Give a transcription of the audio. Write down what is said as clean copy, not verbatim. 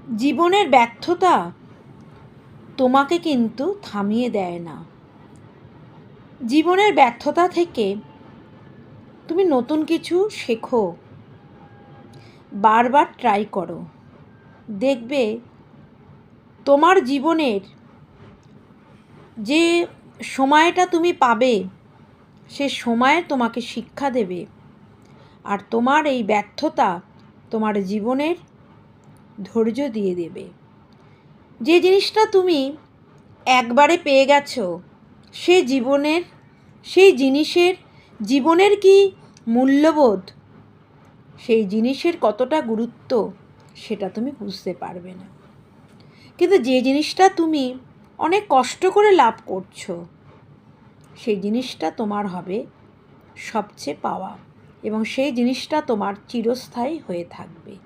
জীবনের ব্যর্থতা তোমাকে কিন্তু থামিয়ে দেয় না। জীবনের ব্যর্থতা থেকে তুমি নতুন কিছু শেখো, বারবার ট্রাই করো। দেখবে তোমার জীবনের যে সময়টা তুমি পাবে, সে সময়ে তোমাকে শিক্ষা দেবে। আর তোমার এই ব্যর্থতা তোমার জীবনের ধৈর্য দিয়ে দেবে। যে জিনিসটা তুমি একবারে পেয়ে গেছো, সেই জিনিসের জীবনের কি মূল্যবোধ, সেই জিনিসের কতটা গুরুত্ব, সেটা তুমি বুঝতে পারবে না। কিন্তু যে জিনিসটা তুমি অনেক কষ্ট করে লাভ করছো, সেই জিনিসটা তোমার হবে সবচেয়ে পাওয়া, এবং সেই জিনিসটা তোমার চিরস্থায়ী হয়ে থাকবে।